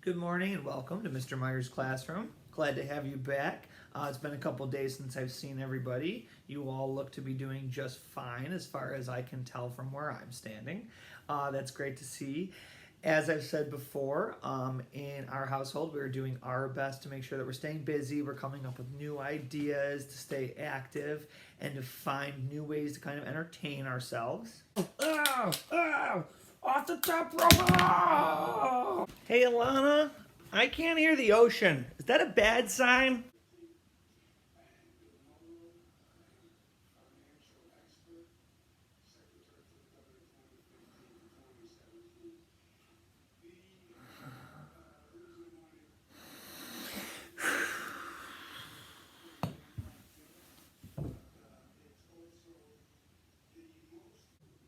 Good morning and welcome to Mr. Meyer's classroom. Glad to have you back. It's been a couple days since I've seen everybody. You all look to be doing just fine as far as I can tell from where I'm standing. That's great to see. As I've said before, in our household, we're doing our best to make sure that we're staying busy. We're coming up with new ideas to stay active and to find new ways to kind of entertain ourselves. Off the top rope! Hey, Alana, I can't hear the ocean. Is that a bad sign?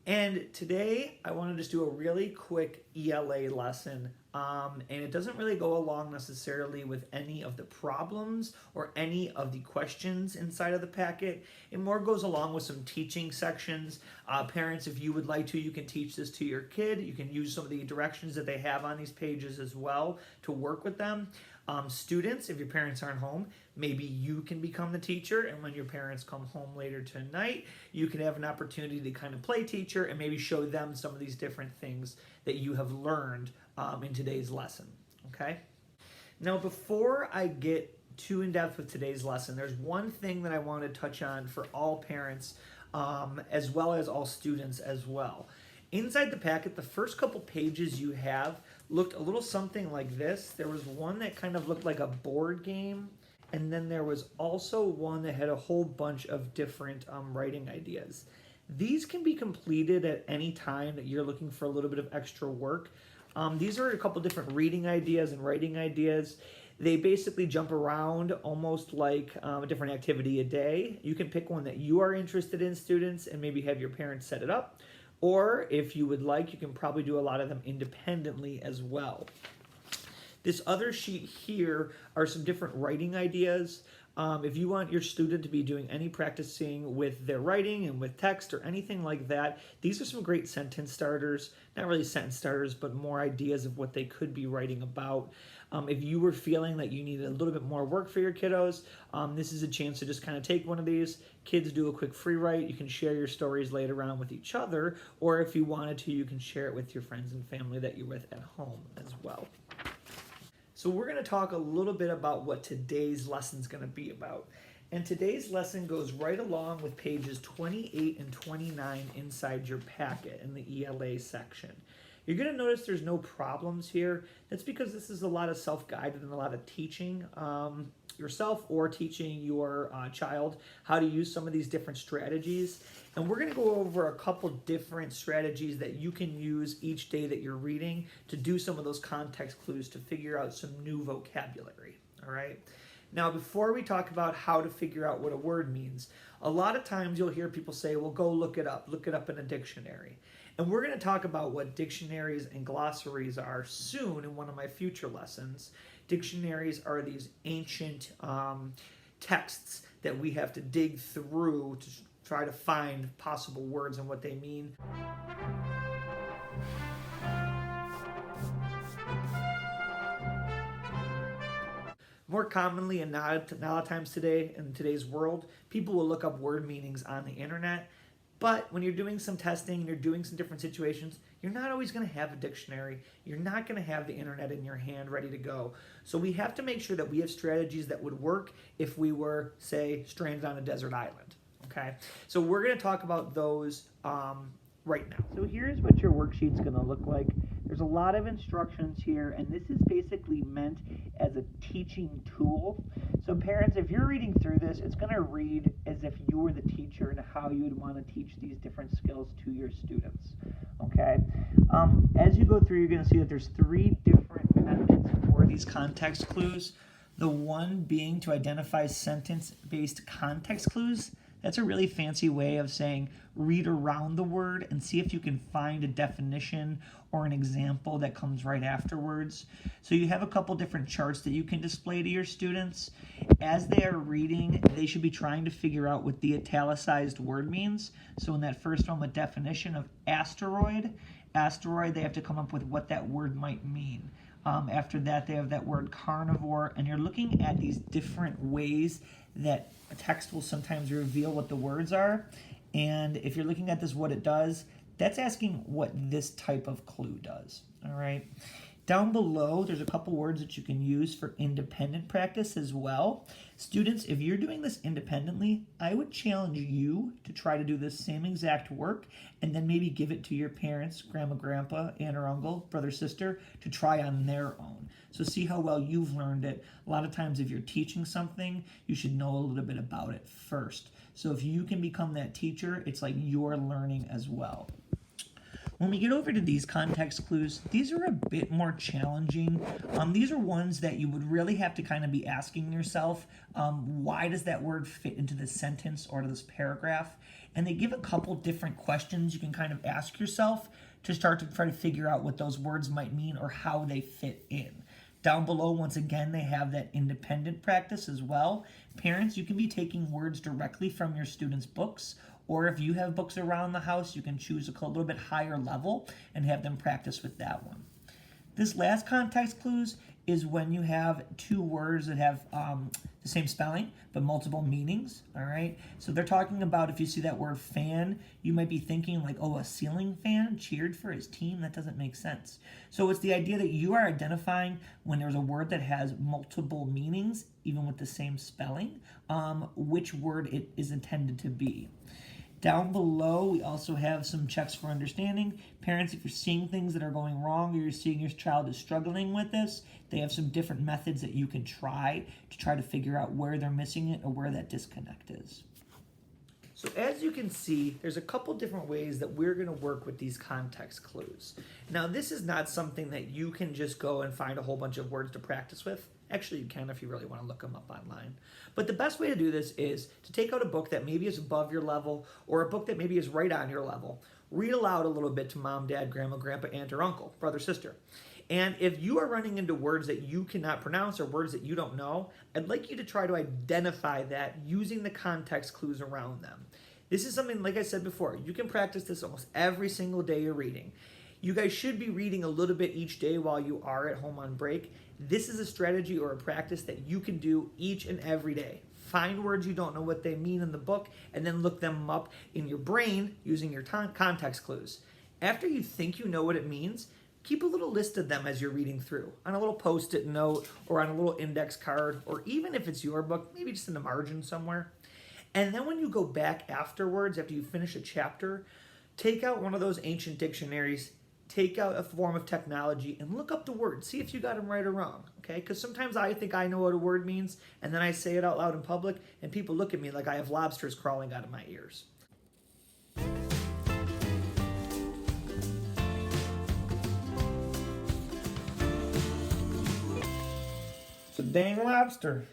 And today I want to just do a really quick ELA lesson. And it doesn't really go along necessarily with any of the problems or any of the questions inside of the packet. It more goes along with some teaching sections. Parents, if you would like to, you can teach this to your kid. You can use some of the directions that they have on these pages as well to work with them. Students, if your parents aren't home, maybe you can become the teacher, and when your parents come home later tonight, you can have an opportunity to kind of play teacher and maybe show them some of these different things that you have learned in today's lesson, okay? Now, before I get too in-depth with today's lesson, there's one thing that I want to touch on for all parents as well as all students as well. Inside the packet, the first couple pages you have looked a little something like this. There was one that kind of looked like a board game, and then there was also one that had a whole bunch of different writing ideas. These can be completed at any time that you're looking for a little bit of extra work. These are a couple different reading ideas and writing ideas. They basically jump around almost like a different activity a day. You can pick one that you are interested in, students, and maybe have your parents set it up. Or if you would like, you can probably do a lot of them independently as well. This other sheet here are some different writing ideas. If you want your student to be doing any practicing with their writing and with text or anything like that, these are some great sentence starters. Not really sentence starters, but more ideas of what they could be writing about. If you were feeling that you needed a little bit more work for your kiddos, this is a chance to just kind of take one of these. Kids do a quick free write. You can share your stories later on with each other, or if you wanted to, you can share it with your friends and family that you're with at home as well. So we're going to talk a little bit about what today's lesson is going to be about. And today's lesson goes right along with pages 28 and 29 inside your packet in the ELA section. You're going to notice there's no problems here. That's because this is a lot of self-guided and a lot of teaching yourself or teaching your child how to use some of these different strategies. And we're going to go over a couple different strategies that you can use each day that you're reading to do some of those context clues to figure out some new vocabulary, all right? Now, before we talk about how to figure out what a word means, a lot of times you'll hear people say, well, go look it up in a dictionary. And we're going to talk about what dictionaries and glossaries are soon in one of my future lessons. Dictionaries are these ancient texts that we have to dig through to try to find possible words and what they mean. More commonly, and not a lot of times today in today's world, people will look up word meanings on the internet. But when you're doing some testing and you're doing some different situations, you're not always going to have a dictionary. You're not going to have the internet in your hand ready to go. So we have to make sure that we have strategies that would work if we were, say, stranded on a desert island. Okay? So we're going to talk about those right now. So here's what your worksheet's going to look like. There's a lot of instructions here, and this is basically meant as a teaching tool. So parents, if you're reading through this, it's going to read as if you were the teacher and how you would want to teach these different skills to your students, okay? As you go through, you're going to see that there's 3 different methods for these context clues. The one being to identify sentence-based context clues. That's a really fancy way of saying read around the word and see if you can find a definition or an example that comes right afterwards. So you have a couple different charts that you can display to your students. As they are reading, they should be trying to figure out what the italicized word means. So in that first one, a definition of asteroid, they have to come up with what that word might mean. After that, they have that word carnivore, and you're looking at these different ways that a text will sometimes reveal what the words are. And if you're looking at this, what it does, that's asking what this type of clue does. All right. Down below, there's a couple words that you can use for independent practice as well. Students, if you're doing this independently, I would challenge you to try to do this same exact work and then maybe give it to your parents, grandma, grandpa, aunt or uncle, brother, sister, to try on their own. So see how well you've learned it. A lot of times if you're teaching something, you should know a little bit about it first. So if you can become that teacher, it's like you're learning as well. When we get over to these context clues, these are a bit more challenging. These are ones that you would really have to kind of be asking yourself, why does that word fit into this sentence or this paragraph? And they give a couple different questions you can kind of ask yourself to start to try to figure out what those words might mean or how they fit in. Down below, once again, they have that independent practice as well. Parents, you can be taking words directly from your students' books, or if you have books around the house, you can choose a little bit higher level and have them practice with that one. This last context clues is when you have two words that have the same spelling but multiple meanings, all right? So they're talking about, if you see that word fan, you might be thinking like, oh, a ceiling fan cheered for his team? That doesn't make sense. So it's the idea that you are identifying when there's a word that has multiple meanings, even with the same spelling, which word it is intended to be. Down below, we also have some checks for understanding. Parents, if you're seeing things that are going wrong or you're seeing your child is struggling with this, they have some different methods that you can try to figure out where they're missing it or where that disconnect is. So as you can see, there's a couple different ways that we're going to work with these context clues. Now, this is not something that you can just go and find a whole bunch of words to practice with. Actually, you can if you really want to look them up online. But the best way to do this is to take out a book that maybe is above your level or a book that maybe is right on your level. Read aloud a little bit to mom, dad, grandma, grandpa, aunt, or uncle, brother, sister. And if you are running into words that you cannot pronounce or words that you don't know, I'd like you to try to identify that using the context clues around them. This is something, like I said before, you can practice this almost every single day you're reading. You guys should be reading a little bit each day while you are at home on break. This is a strategy or a practice that you can do each and every day. Find words you don't know what they mean in the book and then look them up in your brain using your context clues. After you think you know what it means, keep a little list of them as you're reading through on a little post-it note or on a little index card, or even if it's your book, maybe just in the margin somewhere. And then when you go back afterwards, after you finish a chapter, take out one of those ancient dictionaries, take out a form of technology and look up the word. See if you got them right or wrong, okay? Because sometimes I think I know what a word means, and then I say it out loud in public, and people look at me like I have lobsters crawling out of my ears. It's a dang lobster.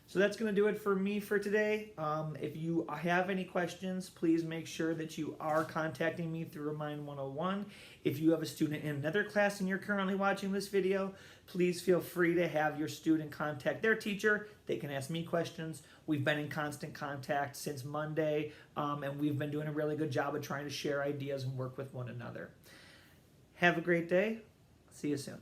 So that's going to do it for me for today. If you have any questions, please make sure that you are contacting me through Remind 101. If you have a student in another class and you're currently watching this video, please feel free to have your student contact their teacher. They can ask me questions. We've been in constant contact since Monday, and we've been doing a really good job of trying to share ideas and work with one another. Have a great day. See you soon.